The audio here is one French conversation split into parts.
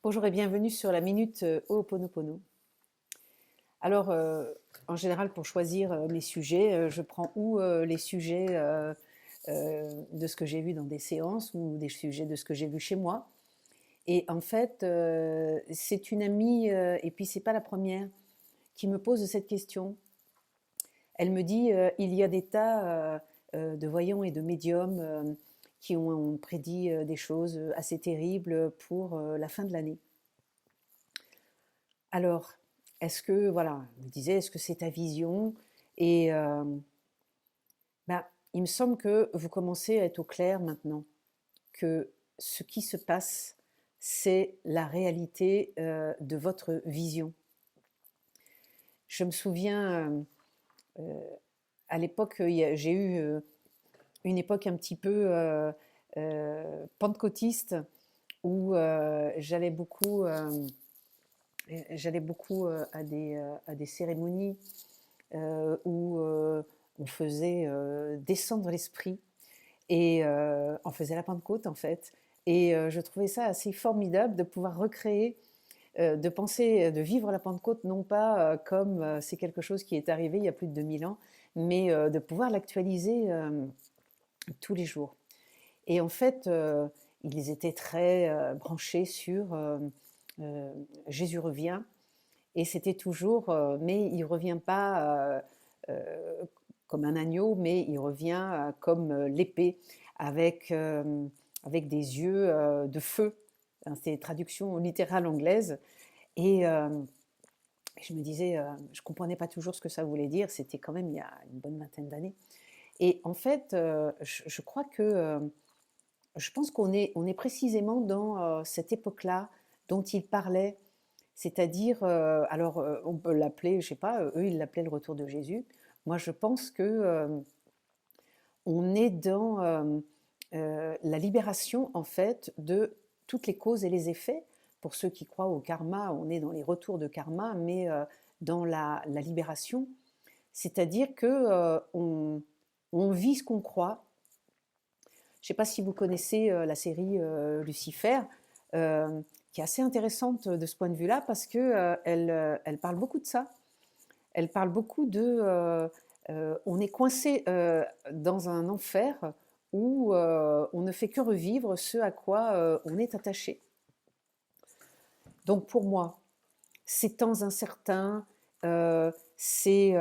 Bonjour et bienvenue sur la Minute Ho'oponopono. Alors, en général, pour choisir mes sujets, je prends les sujets de ce que j'ai vu dans des séances ou des sujets de ce que j'ai vu chez moi. Et en fait, c'est une amie, et puis c'est pas la première, qui me pose cette question. Elle me dit, il y a des tas de voyants et de médiums qui ont prédit des choses assez terribles pour la fin de l'année. Alors, voilà, elle me disait, est-ce que c'est ta vision? Et il me semble que vous commencez à être au clair maintenant, que ce qui se passe, c'est la réalité de votre vision. Je me souviens, à l'époque, j'ai eu une époque un petit peu pentecôtiste, où j'allais beaucoup à des cérémonies où on faisait descendre l'esprit et on faisait la Pentecôte en fait. Et je trouvais ça assez formidable de pouvoir recréer, de penser, de vivre la Pentecôte non pas comme c'est quelque chose qui est arrivé il y a plus de 2000 ans, mais de pouvoir l'actualiser tous les jours. Et en fait, ils étaient très branchés sur Jésus revient. Et c'était toujours, mais il ne revient pas comme un agneau, mais il revient comme l'épée, avec, avec des yeux de feu. Hein, c'est une traduction littérale anglaise. Et je me disais, je ne comprenais pas toujours ce que ça voulait dire, c'était quand même il y a une bonne vingtaine d'années. Et en fait, je crois que, je pense on est précisément dans cette époque-là dont il parlait, c'est-à-dire, on peut l'appeler, je sais pas, eux ils l'appelaient le retour de Jésus. Moi je pense que on est dans la libération en fait de toutes les causes et les effets. Pour ceux qui croient au karma, on est dans les retours de karma, mais dans la libération, c'est-à-dire que on vit ce qu'on croit. Je ne sais pas si vous connaissez la série Lucifer, qui est assez intéressante de ce point de vue-là, parce que elle parle beaucoup de ça. Elle parle beaucoup de on est coincé dans un enfer où on ne fait que revivre ce à quoi on est attaché. Donc pour moi, ces temps incertains, c'est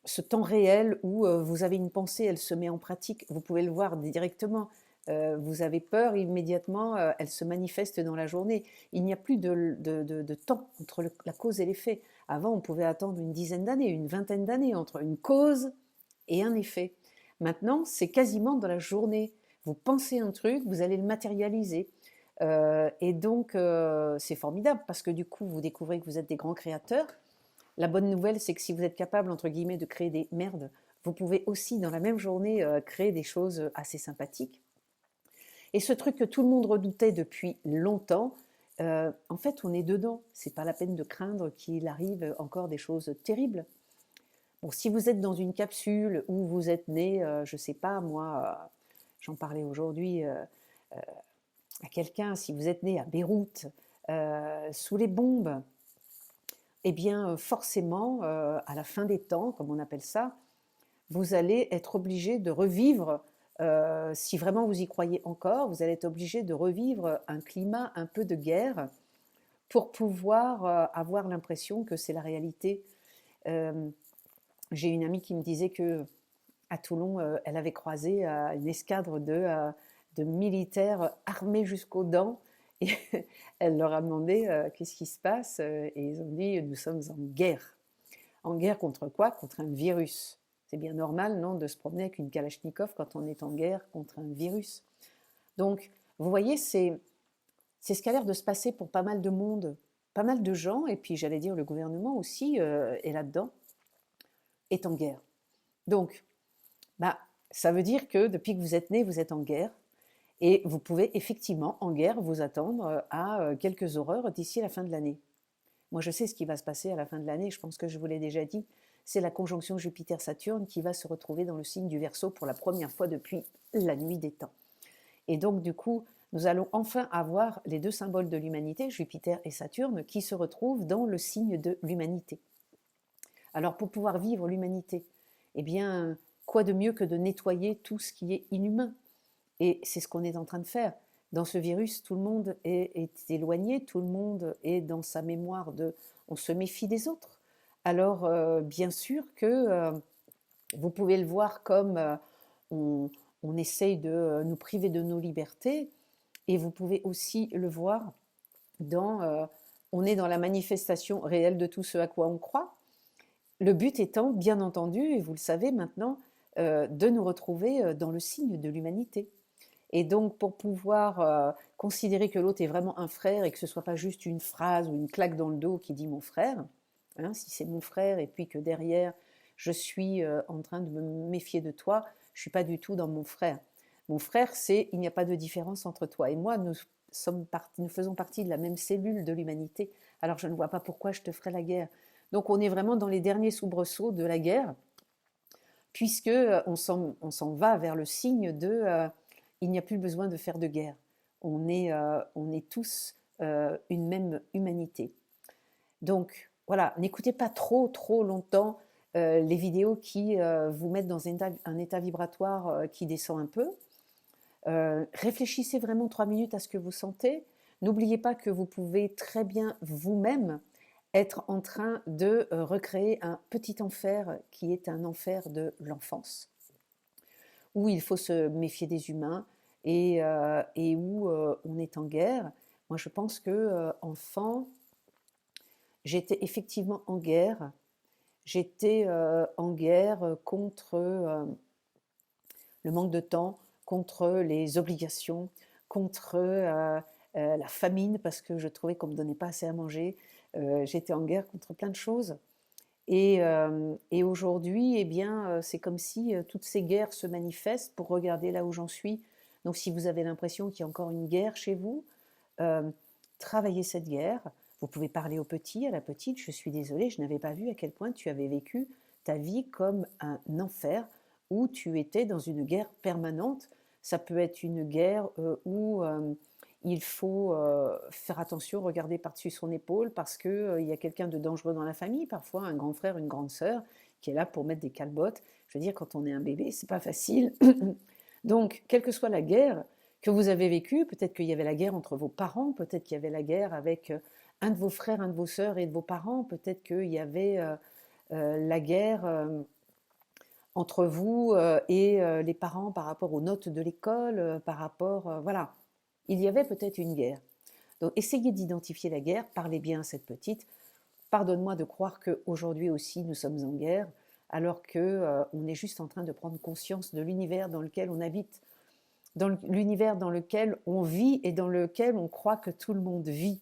ce temps réel où vous avez une pensée, elle se met en pratique, vous pouvez le voir directement. Vous avez peur, immédiatement, elle se manifeste dans la journée. Il n'y a plus de temps entre la cause et l'effet. Avant, on pouvait attendre une dizaine d'années, une vingtaine d'années entre une cause et un effet. Maintenant, c'est quasiment dans la journée. Vous pensez un truc, vous allez le matérialiser. Et donc, c'est formidable parce que du coup, vous découvrez que vous êtes des grands créateurs. La bonne nouvelle, c'est que si vous êtes capable, entre guillemets, de créer des merdes, vous pouvez aussi, dans la même journée, créer des choses assez sympathiques. Et ce truc que tout le monde redoutait depuis longtemps, en fait, on est dedans. C'est pas la peine de craindre qu'il arrive encore des choses terribles. Bon, si vous êtes dans une capsule où vous êtes né, je sais pas, moi, j'en parlais aujourd'hui à quelqu'un, si vous êtes né à Beyrouth, sous les bombes, eh bien, forcément, à la fin des temps, comme on appelle ça, vous allez être obligé de revivre, si vraiment vous y croyez encore, vous allez être obligé de revivre un climat un peu de guerre pour pouvoir avoir l'impression que c'est la réalité. Euh, j'ai une amie qui me disait que à Toulon, elle avait croisé une escadre de militaires armés jusqu'aux dents. Et elle leur a demandé qu'est-ce qui se passe. Et ils ont dit, nous sommes en guerre. En guerre contre quoi? Contre un virus. C'est bien normal, non, de se promener avec une Kalachnikov quand on est en guerre contre un virus. Donc, vous voyez, c'est ce qui a l'air de se passer pour pas mal de monde, pas mal de gens, et puis j'allais dire le gouvernement aussi est là-dedans, est en guerre. Donc, bah, ça veut dire que depuis que vous êtes né, vous êtes en guerre. Et vous pouvez effectivement, en guerre, vous attendre à quelques horreurs d'ici la fin de l'année. Moi, je sais ce qui va se passer à la fin de l'année, je pense que je vous l'ai déjà dit. C'est la conjonction Jupiter-Saturne qui va se retrouver dans le signe du Verseau pour la première fois depuis la nuit des temps. Et donc, du coup, nous allons enfin avoir les deux symboles de l'humanité, Jupiter et Saturne, qui se retrouvent dans le signe de l'humanité. Alors pour pouvoir vivre l'humanité, eh bien, quoi de mieux que de nettoyer tout ce qui est inhumain? Et c'est ce qu'on est en train de faire. Dans ce virus, tout le monde est éloigné, tout le monde est dans sa mémoire de on se méfie des autres. Alors, bien sûr que vous pouvez le voir comme on essaye de nous priver de nos libertés, et vous pouvez aussi le voir dans on est dans la manifestation réelle de tout ce à quoi on croit. Le but étant, bien entendu, et vous le savez maintenant, de nous retrouver dans le signe de l'humanité. Et donc, pour pouvoir considérer que l'autre est vraiment un frère et que ce ne soit pas juste une phrase ou une claque dans le dos qui dit mon frère, hein, si c'est mon frère et puis que derrière, je suis en train de me méfier de toi, je ne suis pas du tout dans mon frère. Mon frère, c'est il n'y a pas de différence entre toi et moi, nous faisons partie de la même cellule de l'humanité, alors je ne vois pas pourquoi je te ferais la guerre. Donc on est vraiment dans les derniers soubresauts de la guerre, puisque on s'en va vers le signe de il n'y a plus besoin de faire de guerre. On est tous une même humanité. Donc voilà, n'écoutez pas trop longtemps les vidéos qui vous mettent dans un état vibratoire qui descend un peu. Réfléchissez vraiment 3 minutes à ce que vous sentez. N'oubliez pas que vous pouvez très bien vous-même être en train de recréer un petit enfer qui est un enfer de l'enfance, où il faut se méfier des humains et où on est en guerre. Moi, je pense que enfant, j'étais effectivement en guerre. J'étais en guerre contre le manque de temps, contre les obligations, contre la famine, parce que je trouvais qu'on ne me donnait pas assez à manger. J'étais en guerre contre plein de choses. Et aujourd'hui, eh bien, c'est comme si toutes ces guerres se manifestent pour regarder là où j'en suis. Donc si vous avez l'impression qu'il y a encore une guerre chez vous, euh, travaillez cette guerre. Vous pouvez parler au petit, à la petite, je suis désolée, je n'avais pas vu à quel point tu avais vécu ta vie comme un enfer, où tu étais dans une guerre permanente. Ça peut être une guerre où il faut faire attention, regarder par-dessus son épaule parce qu'il y a quelqu'un de dangereux dans la famille, parfois un grand frère, une grande sœur, qui est là pour mettre des calbottes. Je veux dire, quand on est un bébé, c'est pas facile. Donc, quelle que soit la guerre que vous avez vécue, peut-être qu'il y avait la guerre entre vos parents, peut-être qu'il y avait la guerre avec un de vos frères, un de vos sœurs et de vos parents, peut-être qu'il y avait la guerre entre vous et les parents par rapport aux notes de l'école, par rapport, voilà. Il y avait peut-être une guerre. Donc essayez d'identifier la guerre, parlez bien à cette petite. Pardonne-moi de croire qu'aujourd'hui aussi nous sommes en guerre, alors qu'on est juste en train de prendre conscience de l'univers dans lequel on habite, dans l'univers dans lequel on vit et dans lequel on croit que tout le monde vit.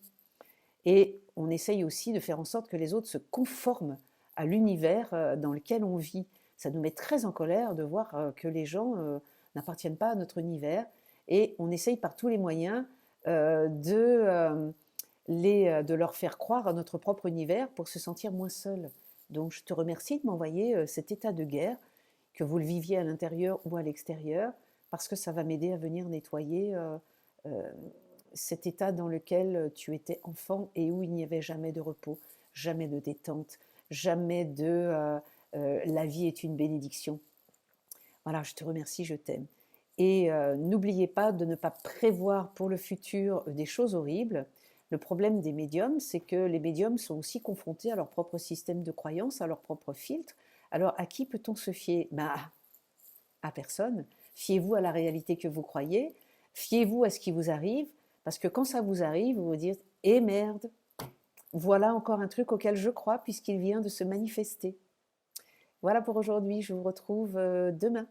Et on essaye aussi de faire en sorte que les autres se conforment à l'univers dans lequel on vit. Ça nous met très en colère de voir que les gens n'appartiennent pas à notre univers, et on essaye par tous les moyens de leur faire croire à notre propre univers pour se sentir moins seul. Donc je te remercie de m'envoyer cet état de guerre, que vous le viviez à l'intérieur ou à l'extérieur, parce que ça va m'aider à venir nettoyer cet état dans lequel tu étais enfant et où il n'y avait jamais de repos, jamais de détente, jamais de la vie est une bénédiction. Voilà, je te remercie, je t'aime. Et n'oubliez pas de ne pas prévoir pour le futur des choses horribles. Le problème des médiums, c'est que les médiums sont aussi confrontés à leur propre système de croyance, à leur propre filtre. Alors, à qui peut-on se fier? À personne. Fiez-vous à la réalité que vous croyez. Fiez-vous à ce qui vous arrive. Parce que quand ça vous arrive, vous vous dites « Eh merde, voilà encore un truc auquel je crois puisqu'il vient de se manifester ». Voilà pour aujourd'hui, je vous retrouve demain.